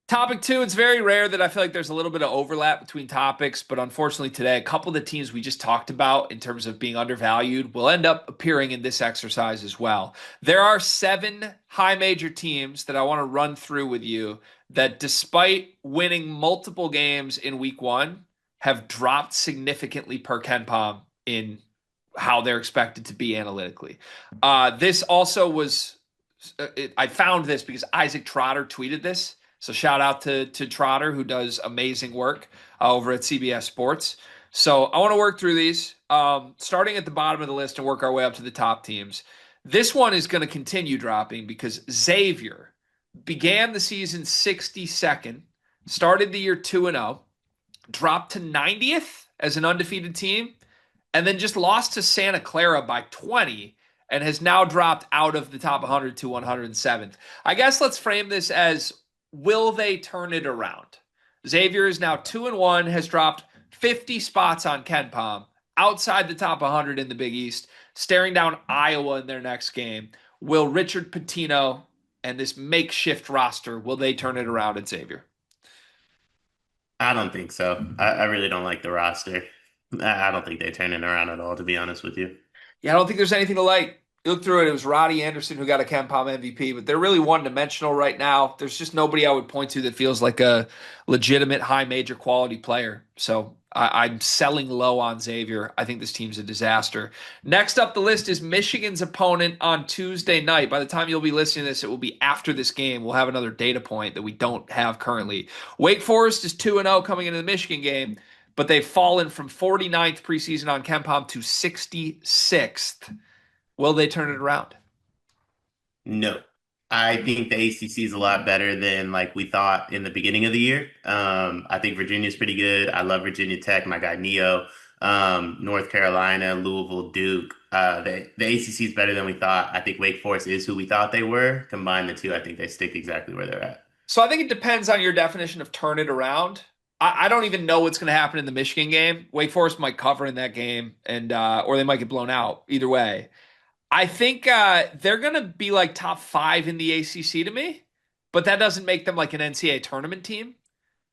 Topic two, it's very rare that I feel like there's a little bit of overlap between topics, but unfortunately today, a couple of the teams we just talked about in terms of being undervalued will end up appearing in this exercise as well. There are seven high major teams that I want to run through with you that, despite winning multiple games in week one, have dropped significantly per Ken Palm in how they're expected to be analytically. This also was, I found this because Isaac Trotter tweeted this. So shout out to Trotter, who does amazing work over at CBS Sports. So I want to work through these, starting at the bottom of the list and work our way up to the top teams. This one is going to continue dropping because Xavier began the season 62nd, started the year 2-0, dropped to 90th as an undefeated team, and then just lost to Santa Clara by 20 and has now dropped out of the top 100 to 107th. I guess let's frame this as, will they turn it around? Xavier is now 2-1, has dropped 50 spots on Ken Palm, outside the top 100 in the Big East, staring down Iowa in their next game. Will Richard Pitino and this makeshift roster, will they turn it around at Xavier? I don't think so. I really don't like the roster. I don't think they turn it around at all, to be honest with you. Yeah, I don't think there's anything to like. You look through it, it was Roddy Anderson who got a Ken Palm MVP, but they're really one-dimensional right now. There's just nobody I would point to that feels like a legitimate high major quality player. So I'm selling low on Xavier. I think this team's a disaster. Next up the list is Michigan's opponent on Tuesday night. By the time you'll be listening to this, it will be after this game. We'll have another data point that we don't have currently. Wake Forest is 2-0 coming into the Michigan game, but they've fallen from 49th preseason on Ken Palm to 66th. Will they turn it around? No. I think the ACC is a lot better than like we thought in the beginning of the year. I think Virginia's pretty good. I love Virginia Tech, my guy Neo. North Carolina, Louisville, Duke. The ACC is better than we thought. I think Wake Forest is who we thought they were. Combine the two, I think they stick exactly where they're at. So I think it depends on your definition of turn it around. I don't even know what's going to happen in the Michigan game. Wake Forest might cover in that game, and or they might get blown out. Either way, I think they're going to be like top five in the ACC to me, but that doesn't make them like an NCAA tournament team.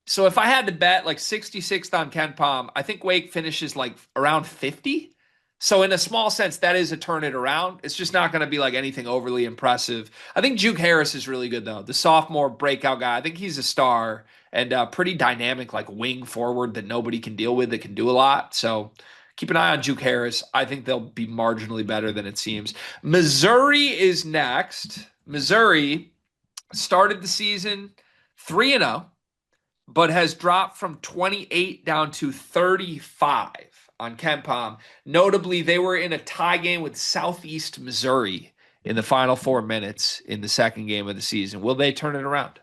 So if I had to bet like 66th on Ken Palm, I think Wake finishes like around 50. So in a small sense, that is a turn it around. It's just not going to be like anything overly impressive. I think Juke Harris is really good though. The sophomore breakout guy. I think he's a star and pretty dynamic, like wing forward that nobody can deal with, that can do a lot. So keep an eye on Juke Harris. I think they'll be marginally better than it seems. Missouri is next. Missouri started the season 3-0, but has dropped from 28 down to 35 on Ken Palm. Notably, they were in a tie game with Southeast Missouri in the final 4 minutes in the second game of the season. Will they turn it around?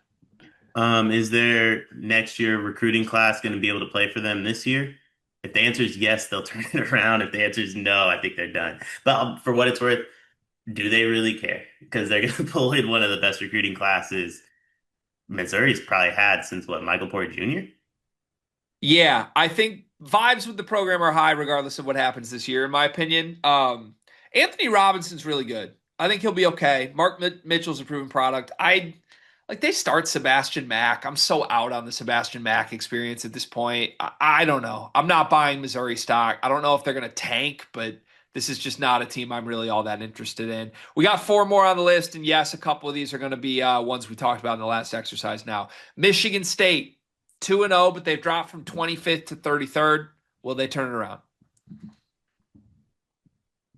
Is their next year recruiting class going to be able to play for them this year? If the answer is yes, they'll turn it around. If the answer is no, I think they're done. But for what it's worth, do they really care? Because they're going to pull in one of the best recruiting classes Missouri's probably had since what, Michael Porter Jr.? Yeah, I think vibes with the program are high regardless of what happens this year, in my opinion. Anthony Robinson's really good. I think he'll be okay. Mark Mitchell's a proven product. I like they start Sebastian Mack. I'm so out on the Sebastian Mack experience at this point. I don't know. I'm not buying Missouri stock. I don't know if they're going to tank, but this is just not a team I'm really all that interested in. We got four more on the list, and yes, a couple of these are going to be ones we talked about in the last exercise now. Michigan State, 2-0, but they've dropped from 25th to 33rd. Will they turn it around?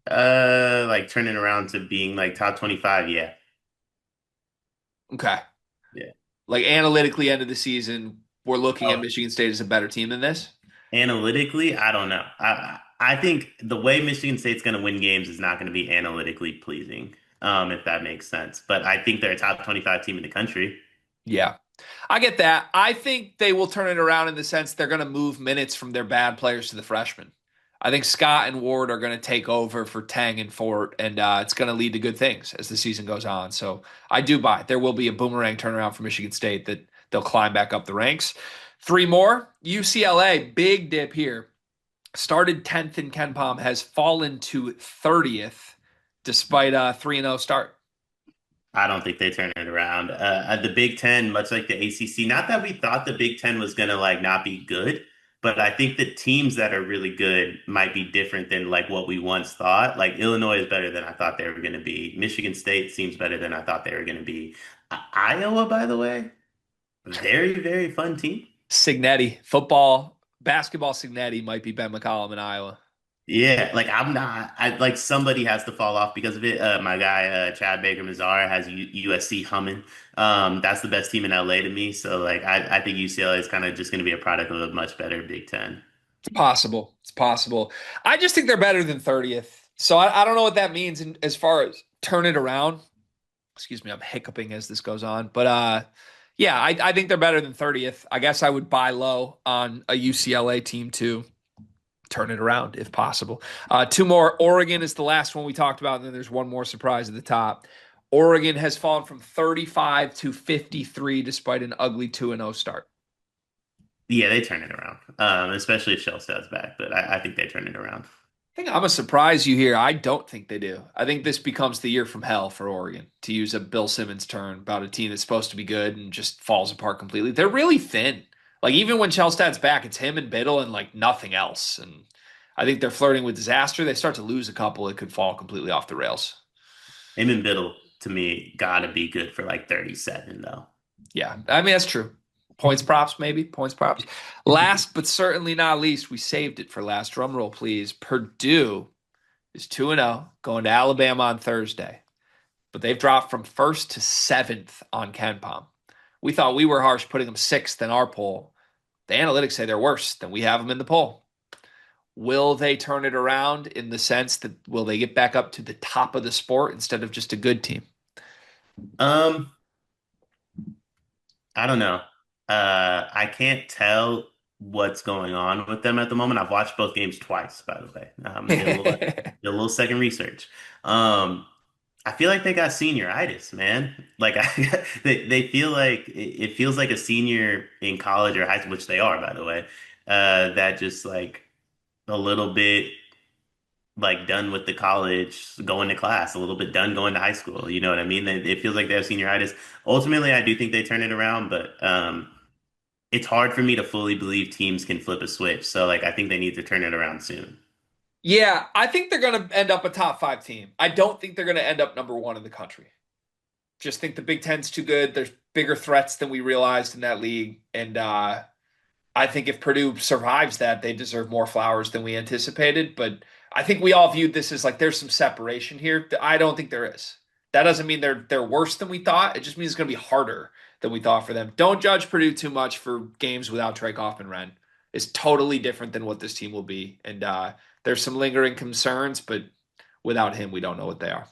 Like turning around to being like top 25, yeah. Okay. Yeah. Like analytically, end of the season, we're looking at Oh, Michigan State as a better team than this. analytically, I don't know. I think the way Michigan State's going to win games is not going to be analytically pleasing, if that makes sense. But I think they're a top 25 team in the country. Yeah. I get that. I think they will turn it around in the sense they're going to move minutes from their bad players to the freshmen. I think Scott and Ward are going to take over for Tang and Fort, and it's going to lead to good things as the season goes on. So I do buy it. There will be a boomerang turnaround for Michigan State that they'll climb back up the ranks. Three more. UCLA, big dip here. Started 10th in Ken Palm, has fallen to 30th despite a 3-0 start. I don't think they turn it around. The Big Ten, much like the ACC, not that we thought the Big Ten was gonna like not be good, but I think the teams that are really good might be different than like what we once thought. Like Illinois is better than I thought they were gonna be. Michigan State seems better than I thought they were gonna be. Iowa, by the way, very, very fun team. Signetti, football, basketball Signetti might be Ben McCollum in Iowa. Yeah, like I'm not. I like somebody has to fall off because of it. My guy Chad Baker Mazara has USC humming. That's the best team in LA to me. So like I think UCLA is kind of just going to be a product of a much better Big Ten. It's possible. It's possible. I just think they're better than 30th. So I don't know what that means as far as turn it around. Excuse me, I'm hiccuping as this goes on. But yeah, I think they're better than 30th. I guess I would buy low on a UCLA team to turn it around if possible. Two more. Oregon is the last one we talked about, and then there's one more surprise at the top. Oregon has fallen from 35 to 53 despite an ugly 2-0 start. Yeah, they turn it around, especially if Shellstad's back. But I think they turn it around. I think I'm gonna surprise you here. I don't think they do. I think this becomes the year from hell for Oregon, to use a Bill Simmons term about a team that's supposed to be good and just falls apart completely. They're really thin. Like even when Shellstad's back, it's him and Biddle and like nothing else. And I think they're flirting with disaster. They start to lose a couple, it could fall completely off the rails. Him and Biddle to me gotta be good for like 37 though. Yeah, I mean that's true. Points props, maybe. Points props. Last but certainly not least, we saved it for last. Drum roll, please. Purdue is 2-0, going to Alabama on Thursday. But they've dropped from first to seventh on Ken Palm. We thought we were harsh putting them sixth in our poll. The analytics say they're worse than we have them in the poll. Will they turn it around in the sense that will they get back up to the top of the sport instead of just a good team? Um, I don't know. I can't tell what's going on with them at the moment. I've watched both games twice, by the way. Did a little second research. Um, I feel like they got senioritis, man. Like they feel like it feels like a senior in college or high school, which they are, by the way. That just like a little bit like done with the college, going to class, a little bit done going to high school. You know what I mean? It feels like they have senioritis. Ultimately, I do think they turn it around, but it's hard for me to fully believe teams can flip a switch. So like I think they need to turn it around soon. Yeah, I think they're going to end up a top five team. I don't think they're going to end up number one in the country. Just think the Big Ten's too good. There's bigger threats than we realized in that league. And I think if Purdue survives that, they deserve more flowers than we anticipated. But I think we all viewed this as like there's some separation here. I don't think there is. That doesn't mean they're worse than we thought. It just means it's going to be harder than we thought for them. Don't judge Purdue too much for games without Trey Kaufman-Renn. It's totally different than what this team will be. And there's some lingering concerns, but without him, we don't know what they are.